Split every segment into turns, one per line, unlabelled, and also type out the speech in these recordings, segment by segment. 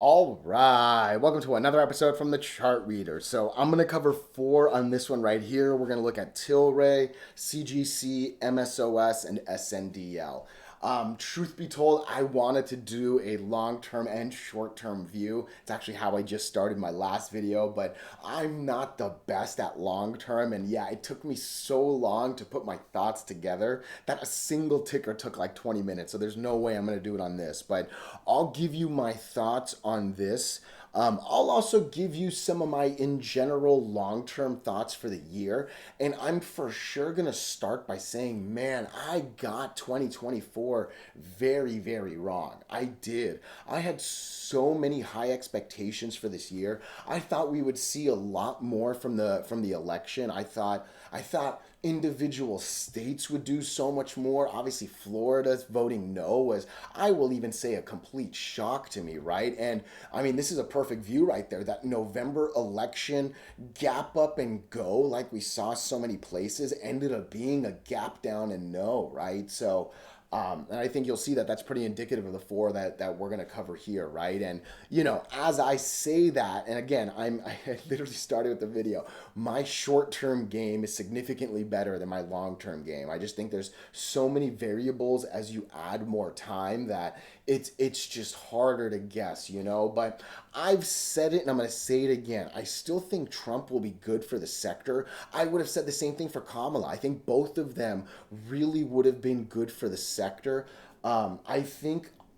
All right, welcome to another episode from the Chart Reader. So I'm going to cover four on this one right here. We're going to look at Tilray, CGC, MSOS, and SNDL. Truth be told, I wanted to do a long-term and short-term view. It's actually how I just started my last video, but I'm not the best at long-term. And yeah, it took me so long to put my thoughts together that a single ticker took like 20 minutes. So there's no way I'm going to do it on this, but I'll give you my thoughts on this. I'll also give you some of my, in general, long term thoughts for the year. And I'm for sure going to start by saying, man, I got 2024 very, very wrong. I did. I had so many high expectations for this year. I thought we would see a lot more from the election. I thought individual states would do so much more. Obviously, Florida's voting no was, I will even say, a complete shock to me, right? And I mean, this is a perfect view right there. That November election gap up and go, like we saw so many places, ended up being a gap down and no, right? So, and I think you'll see that that's pretty indicative of the four that we're going to cover here, right? And as I say that, and again, I literally started with the video. My short-term game is significantly better than my long-term game. I just think there's so many variables as you add more time that it's just harder to guess, But I've said it and I'm going to say it again. I still think Trump will be good for the sector. I would have said the same thing for Kamala. I think both of them really would have been good for the sector.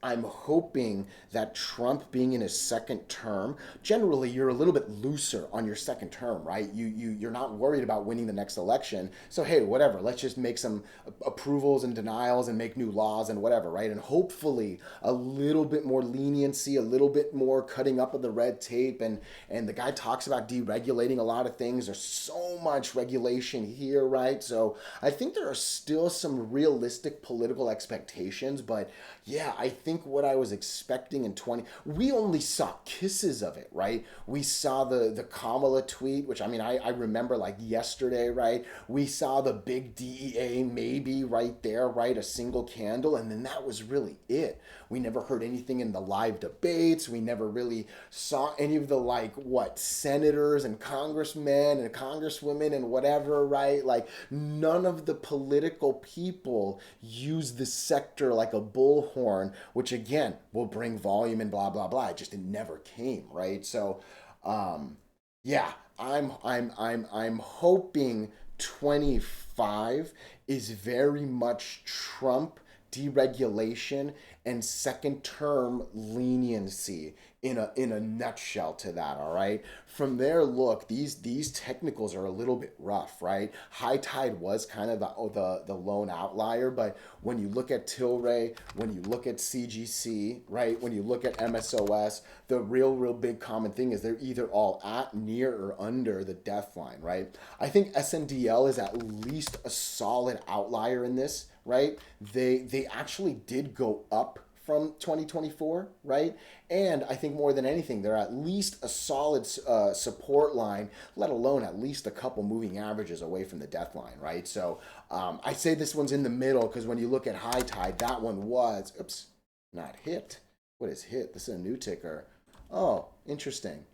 I'm hoping that Trump being in his second term, generally you're a little bit looser on your second term, right? You're not worried about winning the next election. So hey, whatever, let's just make some approvals and denials and make new laws and whatever, right? And hopefully a little bit more leniency, a little bit more cutting up of the red tape, and the guy talks about deregulating a lot of things. There's so much regulation here, right? So I think there are still some realistic political expectations, but yeah, I think what I was expecting in 20, we only saw kisses of it, right? We saw the Kamala tweet, which I remember like yesterday, right? We saw the big DEA maybe right there, right? A single candle, and then that was really it. We never heard anything in the live debates. We never really saw any of the senators and congressmen and congresswomen and whatever, right? Like none of the political people use the sector like a bullhorn, which again will bring volume and blah blah blah. It never came, right? So yeah, I'm hoping 25 is very much Trump deregulation and second term leniency in a nutshell to that. All right, from there, look, these technicals are a little bit rough, right? High tide was kind of the lone outlier, but when you look at Tilray, when you look at CGC, right, when you look at MSOS, the real big common thing is they're either all at, near, or under the death line, right? I think SNDL is at least a solid outlier in this, right? They actually did go up from 2024, right? And I think more than anything, they're at least a solid support line, let alone at least a couple moving averages away from the death line, right? So I say this one's in the middle because when you look at high tide, that one was, oops, not hit. What is hit? This is a new ticker. Oh, interesting.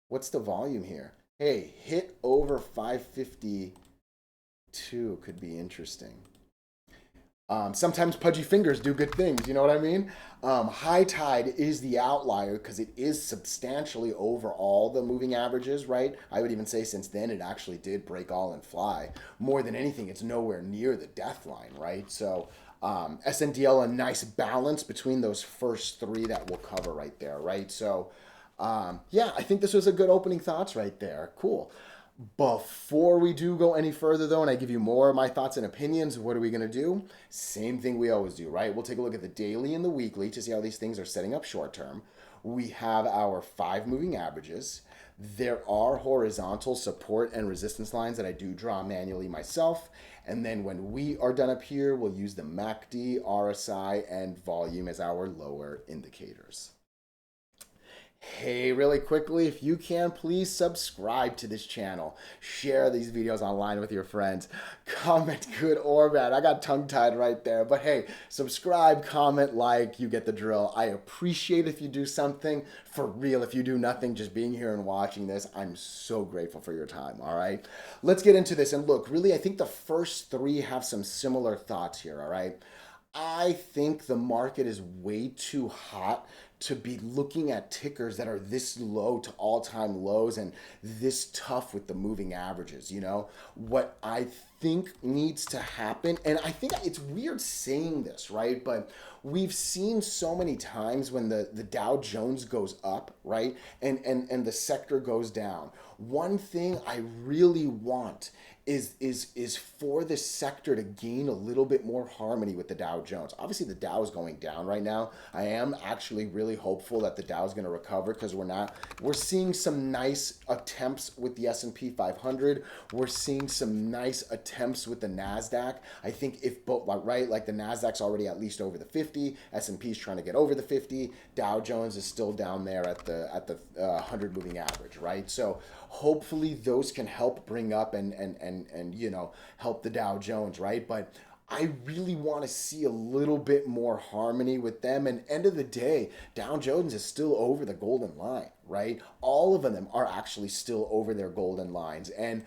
What's the volume here? Hey, hit over 552 could be interesting. Sometimes pudgy fingers do good things, you know what I mean? High tide is the outlier because it is substantially over all the moving averages, right? I would even say since then it actually did break all and fly. More than anything, it's nowhere near the death line, right? So SNDL, a nice balance between those first three that we'll cover right there, right? So yeah, I think this was a good opening thoughts right there. Cool. Before we do go any further, though, and I give you more of my thoughts and opinions, what are we going to do? Same thing we always do, right? We'll take a look at the daily and the weekly to see how these things are setting up short term. We have our 5 moving averages. There are horizontal support and resistance lines that I do draw manually myself. And then when we are done up here, we'll use the MACD, RSI, and volume as our lower indicators. Hey, really quickly, if you can, please subscribe to this channel. Share these videos online with your friends. Comment good or bad. I got tongue-tied right there. But hey, subscribe, comment, like, you get the drill. I appreciate if you do something. For real, if you do nothing, just being here and watching this, I'm so grateful for your time, all right? Let's get into this. And look, really, I think the first three have some similar thoughts here, all right? I think the market is way too hot to be looking at tickers that are this low to all-time lows and this tough with the moving averages, you know? What I think needs to happen, and I think it's weird saying this, right? But we've seen so many times when the Dow Jones goes up, right? And the sector goes down. One thing I really want is for this sector to gain a little bit more harmony with the Dow Jones. Obviously, the Dow is going down right now. I am actually really hopeful that the Dow is going to recover because we're seeing some nice attempts with the S&P 500. We're seeing some nice attempts with the Nasdaq. I think if both right, like the Nasdaq's already at least over the 50, S&P is trying to get over the 50, Dow Jones is still down there at the 100 moving average, right? So hopefully those can help bring up and help the Dow Jones, right? But I really want to see a little bit more harmony with them. And end of the day, Dow Jones is still over the golden line, right? All of them are actually still over their golden lines. And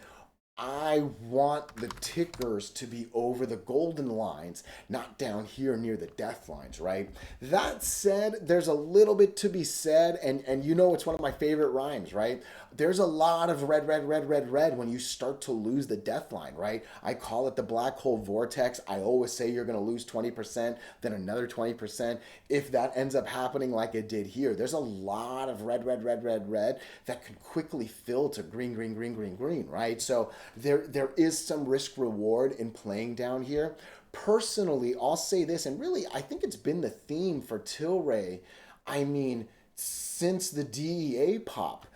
I want the tickers to be over the golden lines, not down here near the death lines, right? That said, there's a little bit to be said, and it's one of my favorite rhymes, right? There's a lot of red, red, red, red, red when you start to lose the death line, right? I call it the black hole vortex. I always say you're going to lose 20%, then another 20%. If that ends up happening like it did here, there's a lot of red, red, red, red, red that can quickly fill to green, green, green, green, green, right? So there is some risk reward in playing down here. Personally, I'll say this, and really, I think it's been the theme for Tilray. I mean, since the DEA pop,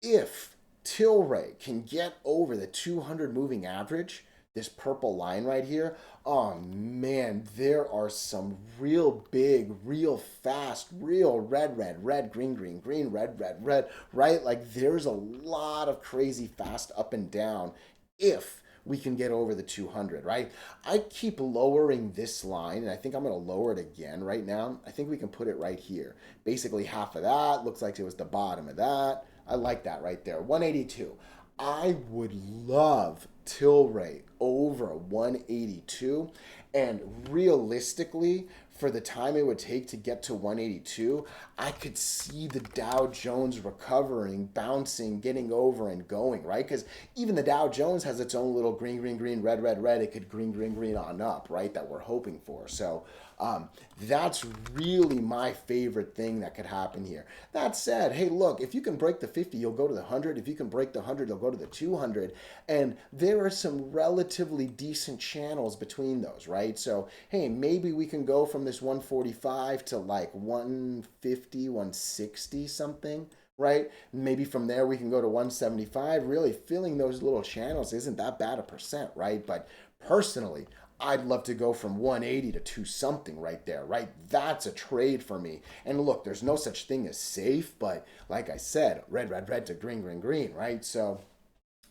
if Tilray can get over the 200 moving average, this purple line right here, oh man, there are some real big, real fast, real red, red, red, green, green, green, red, red, red, right? Like there's a lot of crazy fast up and down if we can get over the 200, right? I keep lowering this line, and I think I'm going to lower it again right now. I think we can put it right here. Basically half of that. Looks like it was the bottom of that. I like that right there. 182. I would love Tilray over 182. And realistically, for the time it would take to get to 182, I could see the Dow Jones recovering, bouncing, getting over and going, right? Because even the Dow Jones has its own little green, green, green, red, red, red. It could green, green, green on up, right? That we're hoping for. So that's really my favorite thing that could happen here. That said, hey, look, if you can break the 50, you'll go to the 100. If you can break the 100, you'll go to the 200. And there are some relatively decent channels between those, right? So, hey, maybe we can go from this 145 to like 150, 160 something, right? Maybe from there we can go to 175. Really filling those little channels isn't that bad a percent, right? But personally, I'd love to go from 180 to 2 something right there, right? That's a trade for me. And look, there's no such thing as safe, but like I said, red, red, red to green, green, green, right? So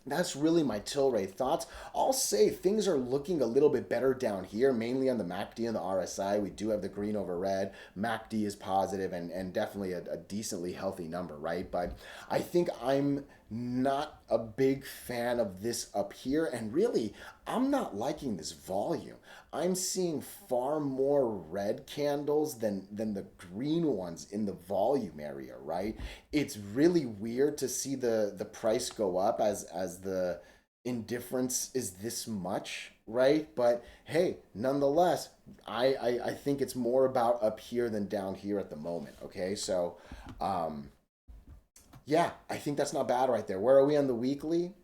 that's really my Tilray thoughts. I'll say things are looking a little bit better down here, mainly on the MACD and the RSI. We do have the green over red. MACD is positive and definitely a decently healthy number, right? But I think I'm not a big fan of this up here. And really, I'm not liking this volume. I'm seeing far more red candles than the green ones in the volume area, right? It's really weird to see the price go up as the indifference is this much, right? But hey, nonetheless, I think it's more about up here than down here at the moment, okay? So yeah, I think that's not bad right there. Where are we on the weekly?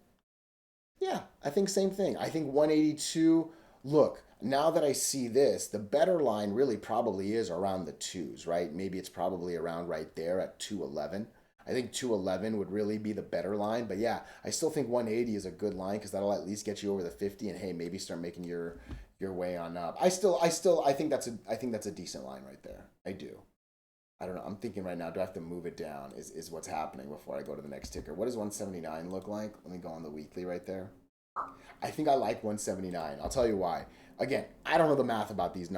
Yeah, I think same thing. I think 182. Look, now that I see this, the better line really probably is around the twos, right? Maybe it's probably around right there at 211. I think 211 would really be the better line, but yeah, I still think 180 is a good line because that'll at least get you over the 50, and hey, maybe start making your way on up. I think that's a decent line right there. I do. I don't know. I'm thinking right now, do I have to move it down? Is what's happening before I go to the next ticker. What does 179 look like? Let me go on the weekly right there. I think I like 179. I'll tell you why. Again, I don't know the math about these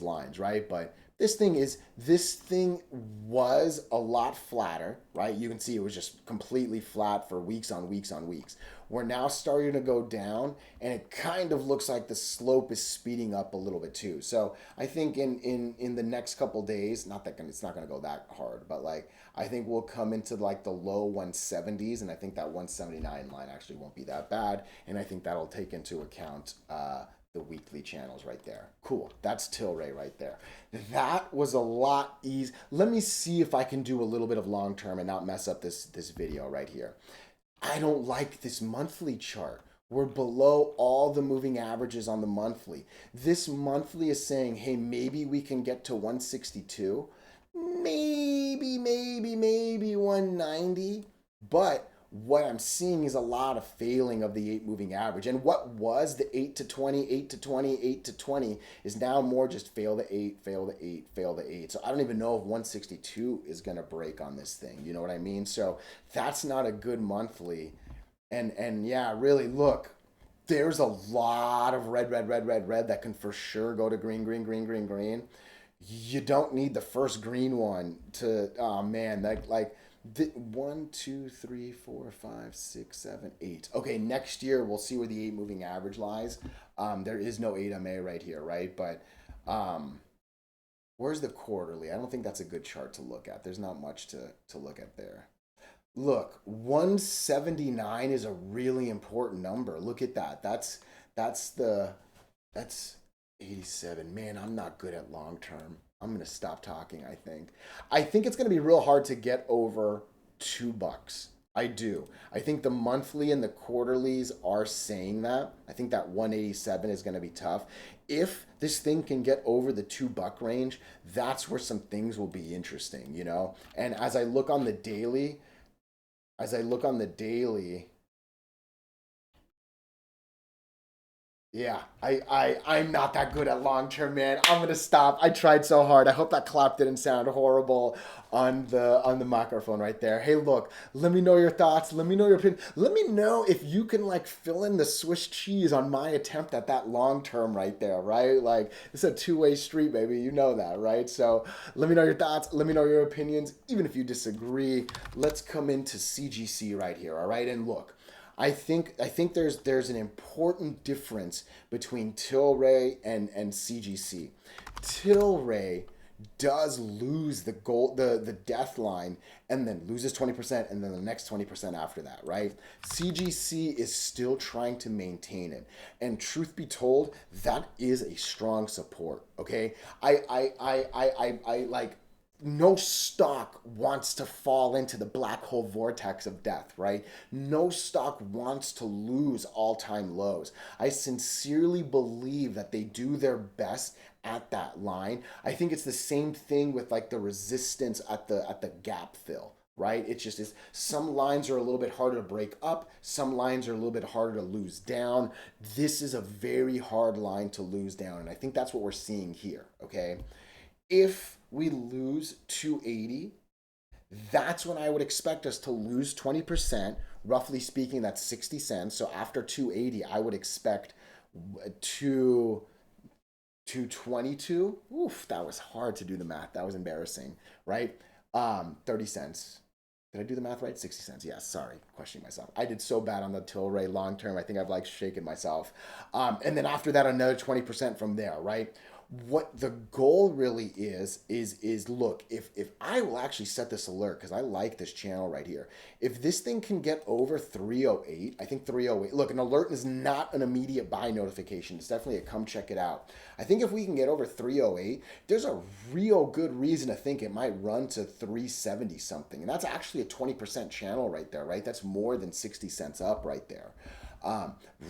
lines, right? But this thing was a lot flatter, right? You can see it was just completely flat for weeks on weeks on weeks. We're now starting to go down, and it kind of looks like the slope is speeding up a little bit too. So I think in the next couple days, not that it's not going to go that hard, but like I think we'll come into like the low 170s, and I think that 179 line actually won't be that bad, and I think that'll take into account the weekly channels right there. Cool. That's Tilray right there. That was a lot easy. Let me see if I can do a little bit of long term and not mess up this video right here. I don't like this monthly chart. We're below all the moving averages on the monthly. This monthly is saying, hey, maybe we can get to 162, maybe 190. But what I'm seeing is a lot of failing of the 8 moving average. And what was the 8 to 20, 8 to 20, 8 to 20 is now more just fail the 8, fail the 8, fail the 8. So I don't even know if 162 is going to break on this thing. You know what I mean? So that's not a good monthly. And yeah, really look, there's a lot of red that can for sure go to green. You don't need the first green one to, oh man, that like 1, 2, 3, 4, 5, 6, 7, 8. Okay, next year we'll see where the 8 moving average lies. There is no 8MA right here, right? But where's the quarterly? I don't think that's a good chart to look at. There's not much to look at there. Look, 179 is a really important number. Look at that. That's 87. Man, I'm not good at long term. I'm gonna stop talking, I think. I think it's gonna be real hard to get over $2. I do. I think the monthly and the quarterlies are saying that. I think that 187 is gonna be tough. If this thing can get over the $2 range, that's where some things will be interesting, you know? And as I look on the daily, yeah, I'm not that good at long term, man. I'm gonna stop. I tried so hard. I hope that clap didn't sound horrible on the microphone right there. Hey, look, let me know your thoughts. Let me know your opinion. Let me know if you can like fill in the Swiss cheese on my attempt at that long term right there, right? Like it's a two-way street, baby. You know that, right? So let me know your thoughts. Let me know your opinions. Even if you disagree, let's come into CGC right here, all right? And look. I think there's an important difference between Tilray and CGC. Tilray does lose the death line and then loses 20% and then the next 20% after that, right? CGC is still trying to maintain it. And truth be told, that is a strong support, okay? I like no stock wants to fall into the black hole vortex of death, right? No stock wants to lose all-time lows. I sincerely believe that they do their best at that line. I think it's the same thing with like the resistance at the gap fill, right? It's just is some lines are a little bit harder to break up, some lines are a little bit harder to lose down. This is a very hard line to lose down, and I think that's what we're seeing here, okay? If we lose 280, that's when I would expect us to lose 20%. Roughly speaking, that's 60 cents. So after 280, I would expect to 222. Oof, that was hard to do the math. That was embarrassing, right? 30 cents. Did I do the math right? 60 cents. Yes, sorry, questioning myself. I did so bad on the Tilray long term. I think I've like shaken myself. And then after that, another 20% from there, right? What the goal really is look, if I will actually set this alert because I like this channel right here. If this thing can get over 308, I think 308, look, an alert is not an immediate buy notification. It's definitely a come check it out. I think if we can get over 308, there's a real good reason to think it might run to 370 something. And that's actually a 20% channel right there, right? That's more than 60 cents up right there.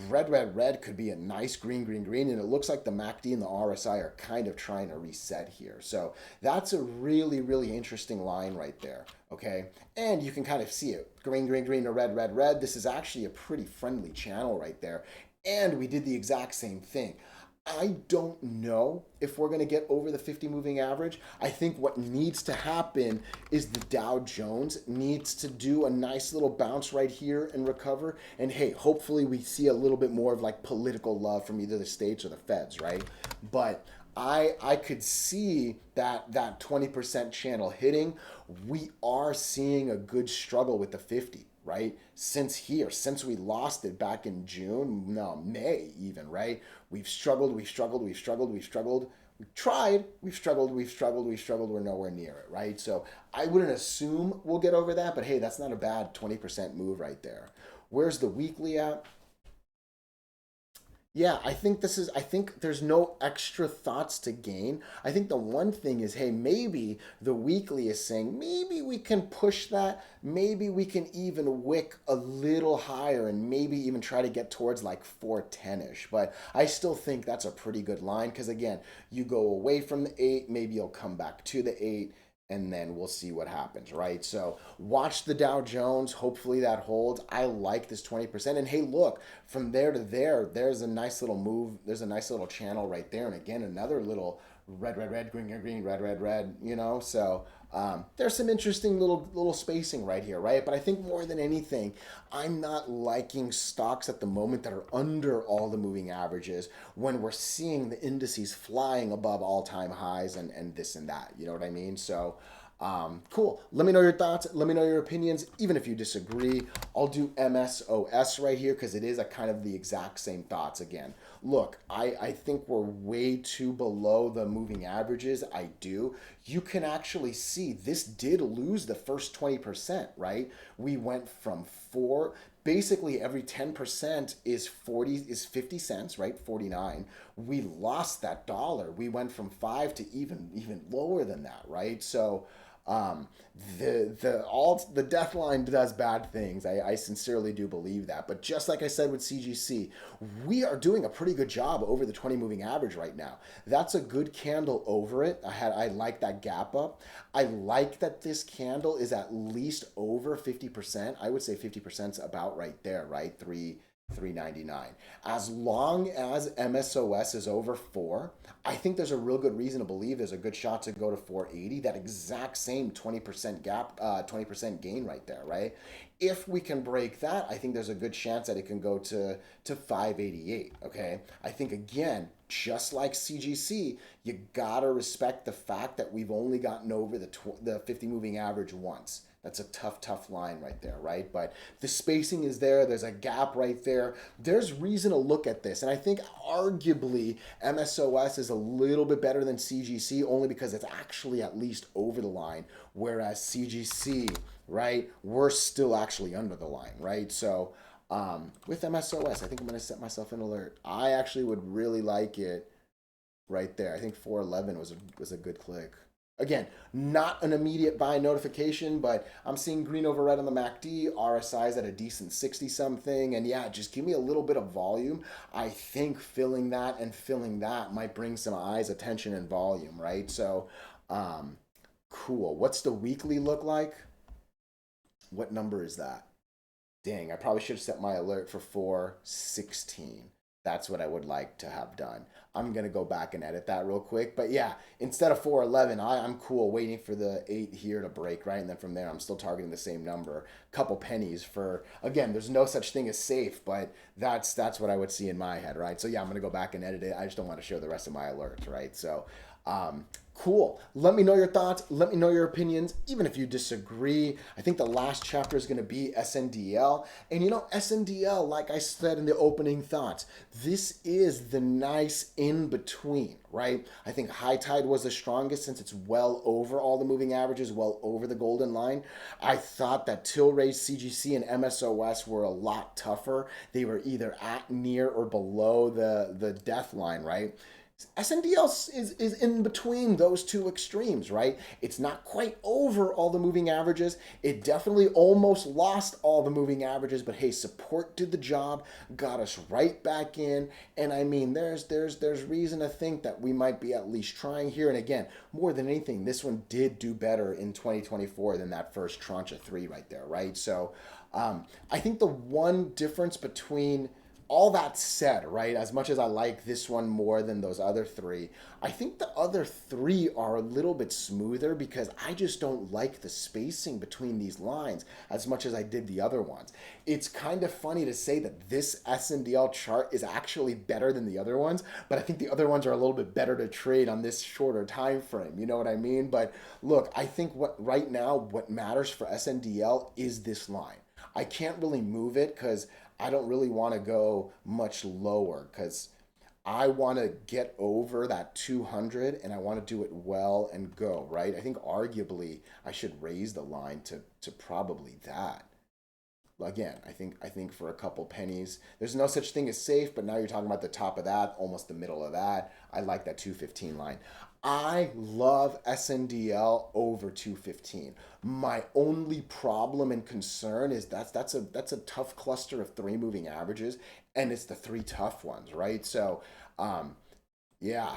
Red could be a nice green, and it looks like the MACD and the RSI are kind of trying to reset here. So that's a really, really interesting line right there, okay? And you can kind of see it, green to red. This is actually a pretty friendly channel right there. And we did the exact same thing. I don't know if we're going to get over the 50 moving average. I think what needs to happen is the Dow Jones needs to do a nice little bounce right here and recover. And hey, hopefully we see a little bit more of like political love from either the states or the feds, right? But I could see that 20% channel hitting. We are seeing a good struggle with the 50, right? Since we lost it back in June, no, May even, right? We've struggled, we've struggled, we've struggled, we've struggled. We've tried, we've struggled, we've struggled, we've struggled, we're nowhere near it, right? So I wouldn't assume we'll get over that, but hey, that's not a bad 20% move right there. Where's the weekly at? Yeah, I think there's no extra thoughts to gain. I think the one thing is, hey, maybe the weekly is saying maybe we can push that. Maybe we can even wick a little higher and maybe even try to get towards like 410-ish. But I still think that's a pretty good line because, again, you go away from the 8, maybe you'll come back to the 8, and then we'll see what happens, right? So watch the Dow Jones. Hopefully that holds. I like this 20%. And hey, look, from there to there, there's a nice little move. There's a nice little channel right there. And again, another little red, red, red, green, green, green, red, red, red, So there's some interesting little spacing right here, right? But I think more than anything, I'm not liking stocks at the moment that are under all the moving averages when we're seeing the indices flying above all-time highs and this and that. You know what I mean? So cool. Let me know your thoughts. Let me know your opinions. Even if you disagree, I'll do MSOS right here because it is a kind of the exact same thoughts again. Look, I think we're way too below the moving averages. I do. You can actually see this did lose the first 20%, right? We went from 4, basically every 10% is 50 cents, right? 49. We lost that dollar. We went from 5 to even lower than that, right? So um, the death line does bad things. I sincerely do believe that. But just like I said with CGC, we are doing a pretty good job over the 20 moving average right now. That's a good candle over it. I like that gap up. I like that this candle is at least over 50%. I would say 50% is about right there, right? 399. As long as MSOS is over 4, I think there's a real good reason to believe there's a good shot to go to 480. That exact same 20% gap, 20% gain right there, right? If we can break that, I think there's a good chance that it can go to 588. Okay, I think again, just like CGC, you gotta respect the fact that we've only gotten over the 50 moving average once. That's a tough line right there, right? But the spacing is there. There's a gap right there. There's reason to look at this. And I think arguably MSOS is a little bit better than CGC only because it's actually at least over the line, whereas CGC, right, we're still actually under the line, right? So with MSOS, I think I'm going to set myself an alert. I actually would really like it right there. I think 411 was a good click. Again, not an immediate buy notification, but I'm seeing green over red on the MACD. RSI's at a decent 60 something. And yeah, just give me a little bit of volume. I think filling that and filling that might bring some eyes, attention, and volume, right? So, cool. What's the weekly look like? What number is that? Dang, I probably should have set my alert for 416. That's what I would like to have done. I'm going to go back and edit that real quick. But yeah, instead of 411, I'm cool waiting for the 8 here to break, right? And then from there, I'm still targeting the same number. Couple pennies for, again, there's no such thing as safe, but that's what I would see in my head, right? So yeah, I'm going to go back and edit it. I just don't want to show the rest of my alerts, right? So cool. Let me know your thoughts. Let me know your opinions, even if you disagree. I think the last chapter is going to be SNDL. And SNDL, like I said in the opening thoughts, this is the nice in between, right? I think high tide was the strongest since it's well over all the moving averages, well over the golden line. I thought that Tilray, CGC, and MSOS were a lot tougher. They were either at, near, or below the death line, right? SNDL is in between those two extremes, right? It's not quite over all the moving averages. It definitely almost lost all the moving averages, but hey, support did the job, got us right back in. And I mean, there's reason to think that we might be at least trying here. And again, more than anything, this one did do better in 2024 than that first tranche of 3 right there, right? So I think the one difference between all that said, right, as much as I like this one more than those other three, I think the other three are a little bit smoother because I just don't like the spacing between these lines as much as I did the other ones. It's kind of funny to say that this SNDL chart is actually better than the other ones, but I think the other ones are a little bit better to trade on this shorter time frame. You know what I mean? But look, I think what right now what matters for SNDL is this line. I can't really move it because I don't really want to go much lower because I want to get over that 200 and I want to do it well and go, right? I think arguably I should raise the line to probably that. Again, I think for a couple pennies, there's no such thing as safe, but now you're talking about the top of that, almost the middle of that. I like that 215 line. I love SNDL over 215. My only problem and concern is that's a tough cluster of three moving averages, and it's the three tough ones, right? So, um, yeah,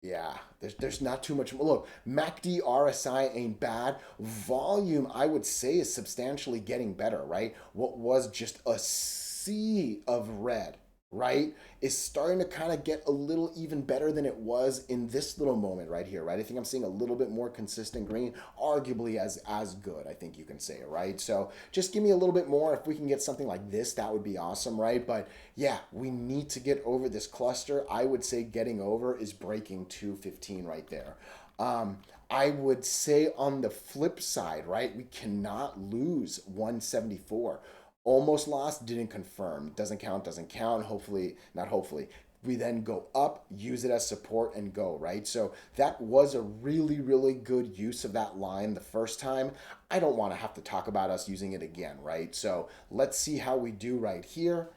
yeah, there's not too much. Look, MACD RSI ain't bad. Volume, I would say, is substantially getting better, right? What was just a sea of red, right, is starting to kind of get a little even better than it was in this little moment right here, right? I think I'm seeing a little bit more consistent green, arguably as good, I think you can say, right? So just give me a little bit more. If we can get something like this, that would be awesome, right? But yeah, we need to get over this cluster. I would say getting over is breaking 215 right there. I would say on the flip side, right, we cannot lose 174. Almost lost, didn't confirm. Doesn't count, doesn't count. Hopefully, not hopefully. We then go up, use it as support, and go, right? So that was a really, really good use of that line the first time. I don't want to have to talk about us using it again, right? So let's see how we do right here.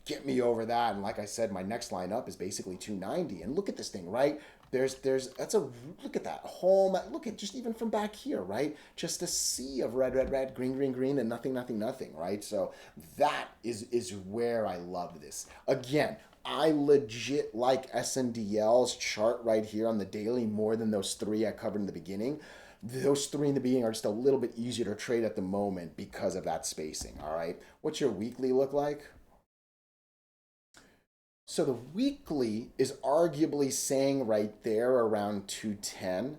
Get me over that. And like I said, my next line up is basically 290. And look at this thing, right? That's a, look at that home. Look at just even from back here, right? Just a sea of red, red, red, green, green, green, and nothing, nothing, nothing, right? So that is where I love this. Again, I legit like SNDL's chart right here on the daily more than those three I covered in the beginning. Those three in the beginning are just a little bit easier to trade at the moment because of that spacing, all right? What's your weekly look like? So the weekly is arguably saying right there around 210.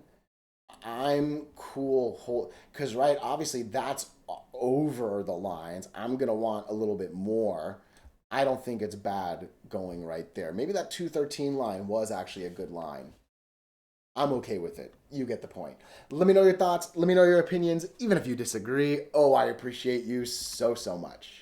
I'm cool because right, obviously that's over the lines. I'm gonna want a little bit more. I don't think it's bad going right there. Maybe that 213 line was actually a good line. I'm okay with it. You get the point. Let me know your thoughts. Let me know your opinions, even if you disagree. Oh, I appreciate you so, so much.